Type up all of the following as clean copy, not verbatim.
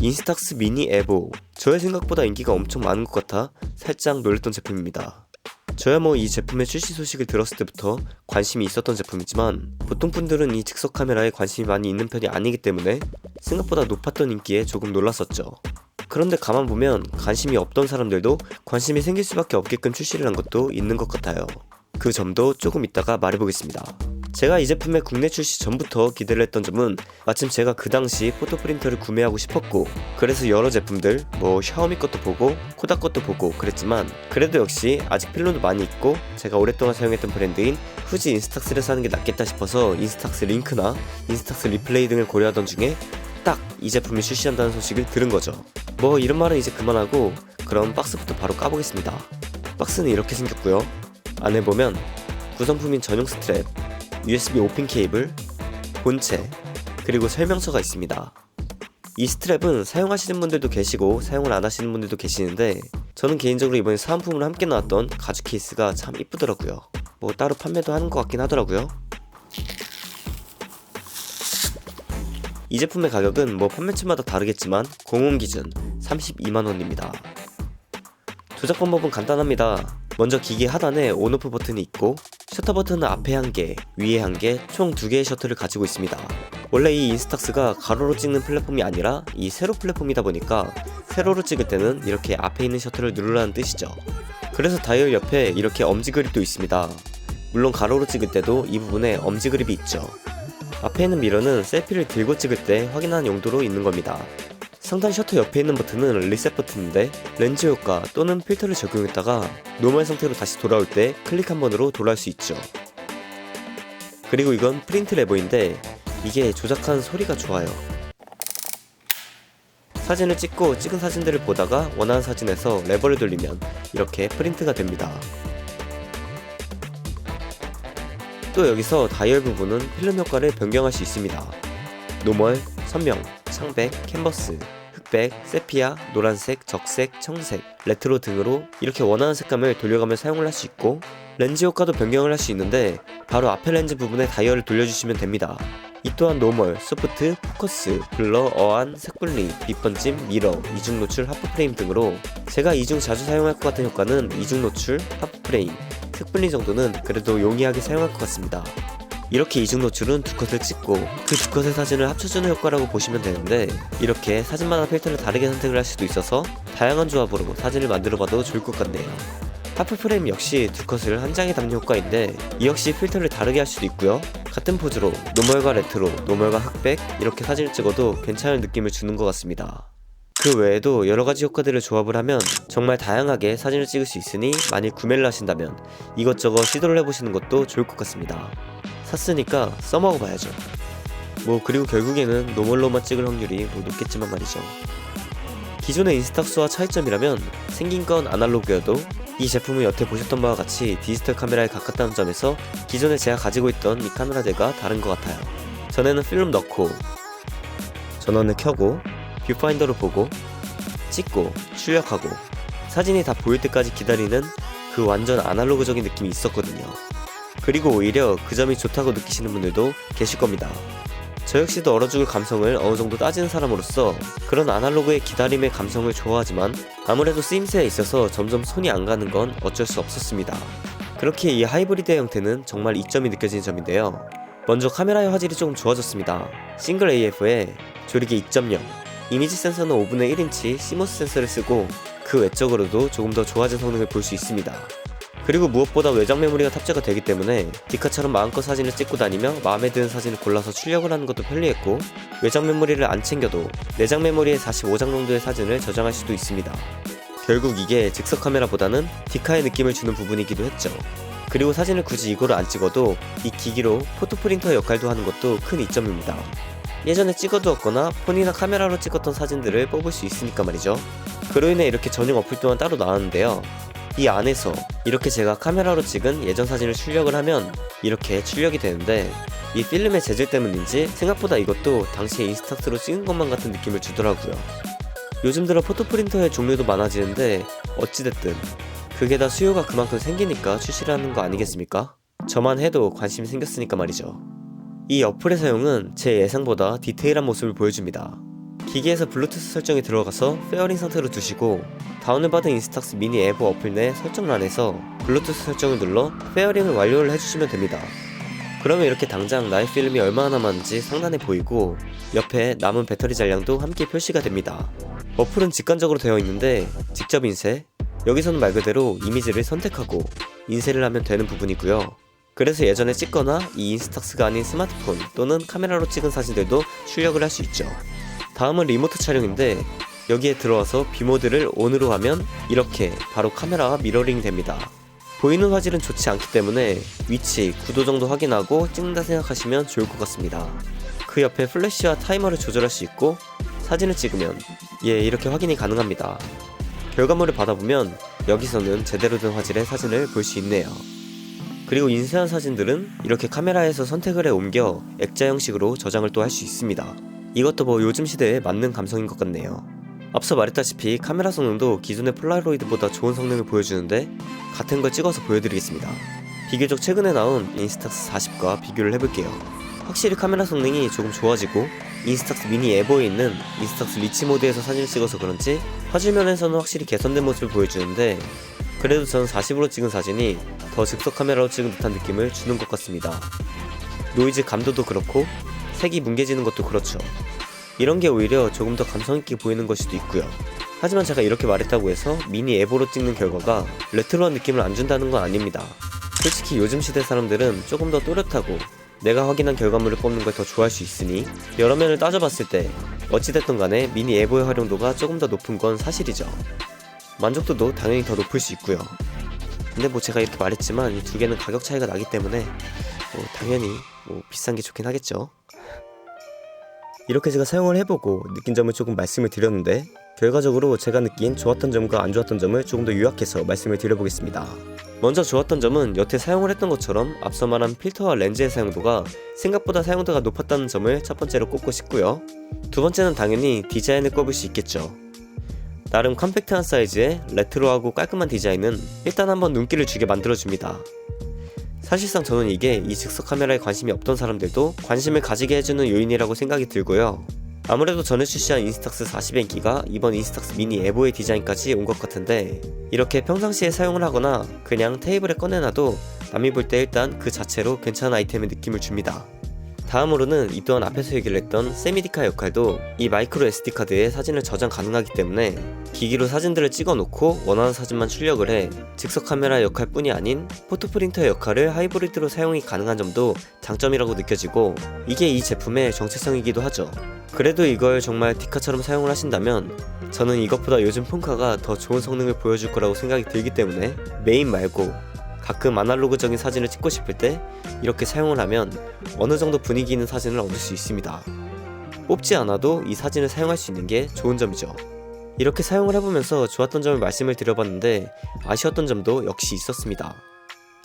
인스탁스 미니 에보. 저의 생각보다 인기가 엄청 많은 것 같아 살짝 놀랬던 제품입니다. 저야 뭐 이 제품의 출시 소식을 들었을 때부터 관심이 있었던 제품이지만 보통 분들은 이 즉석 카메라에 관심이 많이 있는 편이 아니기 때문에 생각보다 높았던 인기에 조금 놀랐었죠. 그런데 가만 보면 관심이 없던 사람들도 관심이 생길 수밖에 없게끔 출시를 한 것도 있는 것 같아요. 그 점도 조금 이따가 말해보겠습니다. 제가 이 제품의 국내 출시 전부터 기대를 했던 점은 마침 제가 그 당시 포토프린터를 구매하고 싶었고, 그래서 여러 제품들 샤오미 것도 보고 코다 것도 보고 그랬지만 그래도 역시 아직 필름도 많이 있고 제가 오랫동안 사용했던 브랜드인 후지 인스탁스를 사는 게 낫겠다 싶어서 인스탁스 링크나 인스탁스 리플레이 등을 고려하던 중에 딱 이 제품이 출시한다는 소식을 들은 거죠. 이런 말은 이제 그만하고 그럼 박스부터 바로 까보겠습니다. 박스는 이렇게 생겼고요. 안에 보면 구성품인 전용 스트랩, USB 5핀 케이블, 본체, 그리고 설명서가 있습니다. 이 스트랩은 사용하시는 분들도 계시고 사용을 안 하시는 분들도 계시는데 저는 개인적으로 이번에 사은품으로 함께 나왔던 가죽 케이스가 참 이쁘더라고요. 따로 판매도 하는 것 같긴 하더라고요. 이 제품의 가격은 판매처마다 다르겠지만 공홈 기준 32만원입니다. 조작 방법은 간단합니다. 먼저 기계 하단에 온오프 버튼이 있고 셔터 버튼은 앞에 1개, 위에 1개, 총 2개의 셔터를 가지고 있습니다. 원래 이 인스탁스가 가로로 찍는 플랫폼이 아니라 이 세로 플랫폼이다 보니까 세로로 찍을 때는 이렇게 앞에 있는 셔터를 누르라는 뜻이죠. 그래서 다이얼 옆에 이렇게 엄지 그립도 있습니다. 물론 가로로 찍을 때도 이 부분에 엄지 그립이 있죠. 앞에 있는 미러는 셀피를 들고 찍을 때 확인하는 용도로 있는 겁니다. 상단 셔터 옆에 있는 버튼은 리셋 버튼인데 렌즈 효과 또는 필터를 적용했다가 노멀 상태로 다시 돌아올 때 클릭 한 번으로 돌아올 수 있죠. 그리고 이건 프린트 레버인데 이게 조작한 소리가 좋아요. 사진을 찍고 찍은 사진들을 보다가 원하는 사진에서 레버를 돌리면 이렇게 프린트가 됩니다. 또 여기서 다이얼 부분은 필름 효과를 변경할 수 있습니다. 노멀, 선명, 창백, 캔버스, 흑백, 세피아, 노란색, 적색, 청색, 레트로 등으로 이렇게 원하는 색감을 돌려가며 사용을 할 수 있고 렌즈 효과도 변경을 할 수 있는데 바로 앞에 렌즈 부분에 다이얼을 돌려주시면 됩니다. 이 또한 노멀, 소프트, 포커스, 블러, 어안, 색분리, 빛번짐, 미러, 이중 노출, 하프 프레임 등으로 제가 이중 자주 사용할 것 같은 효과는 이중 노출, 하프 프레임, 색분리 정도는 그래도 용이하게 사용할 것 같습니다. 이렇게 이중 노출은 두 컷을 찍고 그 두 컷의 사진을 합쳐주는 효과라고 보시면 되는데 이렇게 사진마다 필터를 다르게 선택을 할 수도 있어서 다양한 조합으로 사진을 만들어봐도 좋을 것 같네요. 하프 프레임 역시 두 컷을 한 장에 담는 효과인데 이 역시 필터를 다르게 할 수도 있고요. 같은 포즈로 노멀과 레트로, 노멀과 흑백 이렇게 사진을 찍어도 괜찮은 느낌을 주는 것 같습니다. 그 외에도 여러가지 효과들을 조합을 하면 정말 다양하게 사진을 찍을 수 있으니 만일 구매를 하신다면 이것저것 시도를 해보시는 것도 좋을 것 같습니다. 샀으니까 써먹어봐야죠. 그리고 결국에는 노멀로만 찍을 확률이 높겠지만 말이죠. 기존의 인스탁스와 차이점이라면 생긴 건 아날로그여도 이 제품은 여태 보셨던 바와 같이 디지털 카메라에 가깝다는 점에서 기존에 제가 가지고 있던 이 카메라들과 다른 것 같아요. 전에는 필름 넣고 전원을 켜고 뷰파인더로 보고 찍고 출력하고 사진이 다 보일 때까지 기다리는 그 완전 아날로그적인 느낌이 있었거든요. 그리고 오히려 그 점이 좋다고 느끼시는 분들도 계실 겁니다. 저 역시도 얼어 죽을 감성을 어느 정도 따지는 사람으로서 그런 아날로그의 기다림의 감성을 좋아하지만 아무래도 쓰임새에 있어서 점점 손이 안 가는 건 어쩔 수 없었습니다. 그렇게 이 하이브리드 형태는 정말 이점이 느껴지는 점인데요. 먼저 카메라의 화질이 조금 좋아졌습니다. 싱글 AF에 조리개 2.0, 이미지 센서는 5분의 1인치 시모스 센서를 쓰고 그 외적으로도 조금 더 좋아진 성능을 볼 수 있습니다. 그리고 무엇보다 외장 메모리가 탑재가 되기 때문에 디카처럼 마음껏 사진을 찍고 다니며 마음에 드는 사진을 골라서 출력을 하는 것도 편리했고 외장 메모리를 안 챙겨도 내장 메모리에 45장 정도의 사진을 저장할 수도 있습니다. 결국 이게 즉석 카메라보다는 디카의 느낌을 주는 부분이기도 했죠. 그리고 사진을 굳이 이거로 안 찍어도 이 기기로 포토프린터 역할도 하는 것도 큰 이점입니다. 예전에 찍어두었거나 폰이나 카메라로 찍었던 사진들을 뽑을 수 있으니까 말이죠. 그로 인해 이렇게 전용 어플 또한 따로 나왔는데요. 이 안에서 이렇게 제가 카메라로 찍은 예전 사진을 출력을 하면 이렇게 출력이 되는데 이 필름의 재질 때문인지 생각보다 이것도 당시에 인스탁스로 찍은 것만 같은 느낌을 주더라고요. 요즘 들어 포토프린터의 종류도 많아지는데 어찌됐든 그게 다 수요가 그만큼 생기니까 출시를 하는 거 아니겠습니까? 저만 해도 관심이 생겼으니까 말이죠. 이 어플의 사용은 제 예상보다 디테일한 모습을 보여줍니다. 기기에서 블루투스 설정이 들어가서 페어링 상태로 두시고 다운을 받은 인스탁스 미니 에버 어플 내 설정란에서 블루투스 설정을 눌러 페어링을 완료를 해주시면 됩니다. 그러면 이렇게 당장 나의 필름이 얼마나 남았는지 상단에 보이고 옆에 남은 배터리 잔량도 함께 표시가 됩니다. 어플은 직관적으로 되어 있는데 직접 인쇄, 여기서는 말 그대로 이미지를 선택하고 인쇄를 하면 되는 부분이고요. 그래서 예전에 찍거나 이 인스탁스가 아닌 스마트폰 또는 카메라로 찍은 사진들도 출력을 할 수 있죠. 다음은 리모트 촬영인데 여기에 들어와서 비모드를 ON으로 하면 이렇게 바로 카메라와 미러링이 됩니다. 보이는 화질은 좋지 않기 때문에 위치, 구도 정도 확인하고 찍는다 생각하시면 좋을 것 같습니다. 그 옆에 플래시와 타이머를 조절할 수 있고 사진을 찍으면 이렇게 확인이 가능합니다. 결과물을 받아보면 여기서는 제대로 된 화질의 사진을 볼 수 있네요. 그리고 인쇄한 사진들은 이렇게 카메라에서 선택을 해 옮겨 액자 형식으로 저장을 또 할 수 있습니다. 이것도 뭐 요즘 시대에 맞는 감성인 것 같네요. 앞서 말했다시피 카메라 성능도 기존의 폴라로이드보다 좋은 성능을 보여주는데 같은 걸 찍어서 보여드리겠습니다. 비교적 최근에 나온 인스탁스 40과 비교를 해볼게요. 확실히 카메라 성능이 조금 좋아지고 인스탁스 미니 에버에 있는 인스탁스 리치 모드에서 사진을 찍어서 그런지 화질 면에서는 확실히 개선된 모습을 보여주는데 그래도 전 40으로 찍은 사진이 더 즉석 카메라로 찍은 듯한 느낌을 주는 것 같습니다. 노이즈 감도도 그렇고 색이 뭉개지는 것도 그렇죠. 이런 게 오히려 조금 더 감성있게 보이는 걸 수도 있고요. 하지만 제가 이렇게 말했다고 해서 미니 에버로 찍는 결과가 레트로한 느낌을 안 준다는 건 아닙니다. 솔직히 요즘 시대 사람들은 조금 더 또렷하고 내가 확인한 결과물을 뽑는 걸 더 좋아할 수 있으니 여러 면을 따져봤을 때 어찌됐든 간에 미니 에버의 활용도가 조금 더 높은 건 사실이죠. 만족도도 당연히 더 높을 수 있고요. 근데 뭐 제가 이렇게 말했지만 이 두 개는 가격 차이가 나기 때문에 당연히 비싼 게 좋긴 하겠죠. 이렇게 제가 사용을 해보고 느낀 점을 조금 말씀을 드렸는데 결과적으로 제가 느낀 좋았던 점과 안 좋았던 점을 조금 더 요약해서 말씀을 드려보겠습니다. 먼저 좋았던 점은 여태 사용을 했던 것처럼 앞서 말한 필터와 렌즈의 사용도가 생각보다 사용도가 높았다는 점을 첫 번째로 꼽고 싶고요. 두 번째는 당연히 디자인을 꼽을 수 있겠죠. 나름 컴팩트한 사이즈에 레트로하고 깔끔한 디자인은 일단 한번 눈길을 주게 만들어줍니다. 사실상 저는 이게 이 즉석 카메라에 관심이 없던 사람들도 관심을 가지게 해주는 요인이라고 생각이 들고요. 아무래도 전에 출시한 인스탁스 40의 인기가 이번 인스탁스 미니 에버의 디자인까지 온 것 같은데 이렇게 평상시에 사용을 하거나 그냥 테이블에 꺼내놔도 남이 볼 때 일단 그 자체로 괜찮은 아이템의 느낌을 줍니다. 다음으로는 이 또한 앞에서 얘기를 했던 세미디카 역할도 이 마이크로 SD카드에 사진을 저장 가능하기 때문에 기기로 사진들을 찍어 놓고 원하는 사진만 출력을 해 즉석 카메라 역할뿐이 아닌 포토프린터 역할을 하이브리드로 사용이 가능한 점도 장점이라고 느껴지고 이게 이 제품의 정체성이기도 하죠. 그래도 이걸 정말 디카처럼 사용을 하신다면 저는 이것보다 요즘 폰카가 더 좋은 성능을 보여줄 거라고 생각이 들기 때문에 메인 말고 가끔 아날로그적인 사진을 찍고 싶을 때 이렇게 사용을 하면 어느 정도 분위기 있는 사진을 얻을 수 있습니다. 뽑지 않아도 이 사진을 사용할 수 있는 게 좋은 점이죠. 이렇게 사용을 해보면서 좋았던 점을 말씀을 드려봤는데 아쉬웠던 점도 역시 있었습니다.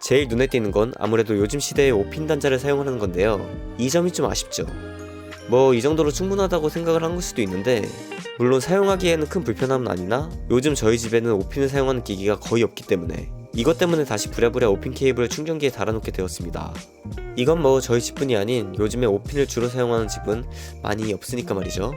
제일 눈에 띄는 건 아무래도 요즘 시대의 5핀 단자를 사용하는 건데요. 이 점이 좀 아쉽죠. 뭐 이 정도로 충분하다고 생각을 한 걸 수도 있는데 물론 사용하기에는 큰 불편함은 아니나 요즘 저희 집에는 5핀을 사용하는 기기가 거의 없기 때문에 이것 때문에 다시 부랴부랴 5핀 케이블을 충전기에 달아놓게 되었습니다. 이건 뭐 저희 집뿐이 아닌 요즘에 5핀을 주로 사용하는 집은 많이 없으니까 말이죠.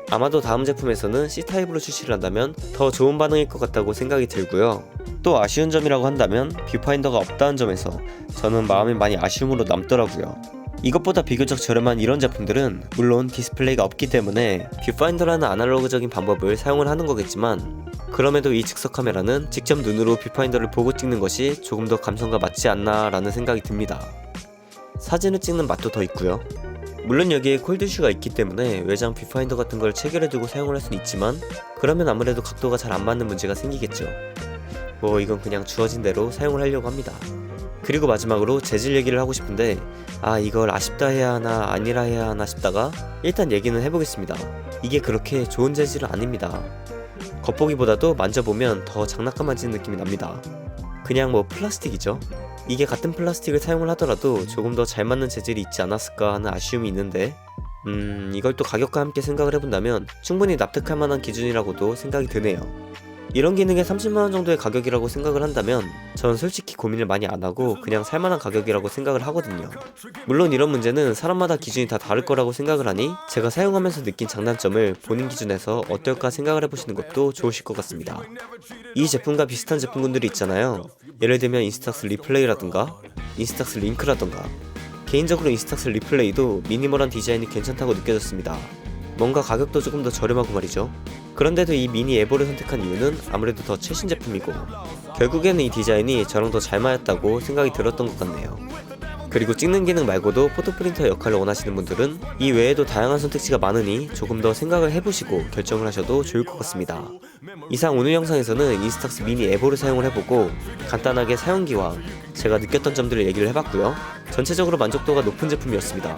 아마도 다음 제품에서는 C타입으로 출시를 한다면 더 좋은 반응일 것 같다고 생각이 들고요. 또 아쉬운 점이라고 한다면 뷰파인더가 없다는 점에서 저는 마음이 많이 아쉬움으로 남더라고요. 이것보다 비교적 저렴한 이런 제품들은 물론 디스플레이가 없기 때문에 뷰파인더라는 아날로그적인 방법을 사용을 하는 거겠지만 그럼에도 이 즉석 카메라는 직접 눈으로 뷰파인더를 보고 찍는 것이 조금 더 감성과 맞지 않나 라는 생각이 듭니다. 사진을 찍는 맛도 더 있고요. 물론 여기에 콜드슈가 있기 때문에 외장 뷰파인더 같은 걸 체결해두고 사용을 할 수는 있지만 그러면 아무래도 각도가 잘 안 맞는 문제가 생기겠죠. 뭐 이건 그냥 주어진 대로 사용을 하려고 합니다. 그리고 마지막으로 재질 얘기를 하고 싶은데 이걸 아쉽다 해야 하나 아니라 해야 하나 싶다가 일단 얘기는 해보겠습니다. 이게 그렇게 좋은 재질은 아닙니다. 겉보기보다도 만져보면 더 장난감 만지는 느낌이 납니다. 그냥 뭐 플라스틱이죠. 이게 같은 플라스틱을 사용을 하더라도 조금 더 잘 맞는 재질이 있지 않았을까 하는 아쉬움이 있는데 이걸 또 가격과 함께 생각을 해본다면 충분히 납득할 만한 기준이라고도 생각이 드네요. 이런 기능에 30만원 정도의 가격이라고 생각을 한다면 전 솔직히 고민을 많이 안하고 그냥 살만한 가격이라고 생각을 하거든요. 물론 이런 문제는 사람마다 기준이 다 다를 거라고 생각을 하니 제가 사용하면서 느낀 장단점을 본인 기준에서 어떨까 생각을 해보시는 것도 좋으실 것 같습니다. 이 제품과 비슷한 제품군들이 있잖아요. 예를 들면 인스탁스 리플레이라든가 인스탁스 링크라든가. 개인적으로 인스탁스 리플레이도 미니멀한 디자인이 괜찮다고 느껴졌습니다. 뭔가 가격도 조금 더 저렴하고 말이죠. 그런데도 이 미니 에보를 선택한 이유는 아무래도 더 최신 제품이고 결국에는 이 디자인이 저랑 더 잘 맞았다고 생각이 들었던 것 같네요. 그리고 찍는 기능 말고도 포토프린터 역할을 원하시는 분들은 이 외에도 다양한 선택지가 많으니 조금 더 생각을 해보시고 결정을 하셔도 좋을 것 같습니다. 이상 오늘 영상에서는 인스탁스 미니 에보를 사용을 해보고 간단하게 사용기와 제가 느꼈던 점들을 얘기를 해봤고요. 전체적으로 만족도가 높은 제품이었습니다.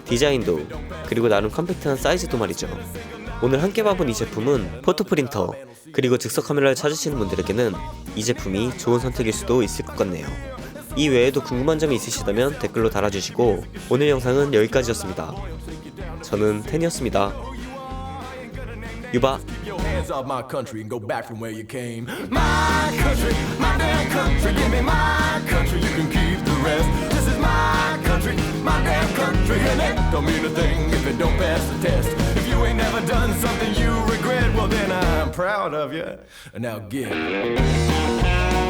디자인도 그리고 나름 컴팩트한 사이즈도 말이죠. 오늘 함께 봐본 이 제품은 포토프린터 그리고 즉석 카메라를 찾으시는 분들에게는 이 제품이 좋은 선택일 수도 있을 것 같네요. 이 외에도 궁금한 점이 있으시다면 댓글로 달아주시고 오늘 영상은 여기까지였습니다. 저는 텐이었습니다. 유바. Hands off my country and go back from where you came. My country, my damn country, give me my country, you can keep the rest. This is my country, my damn country, and it don't mean a thing if it don't pass the test. If you ain't never done something you regret, well then I'm proud of you. Now get it.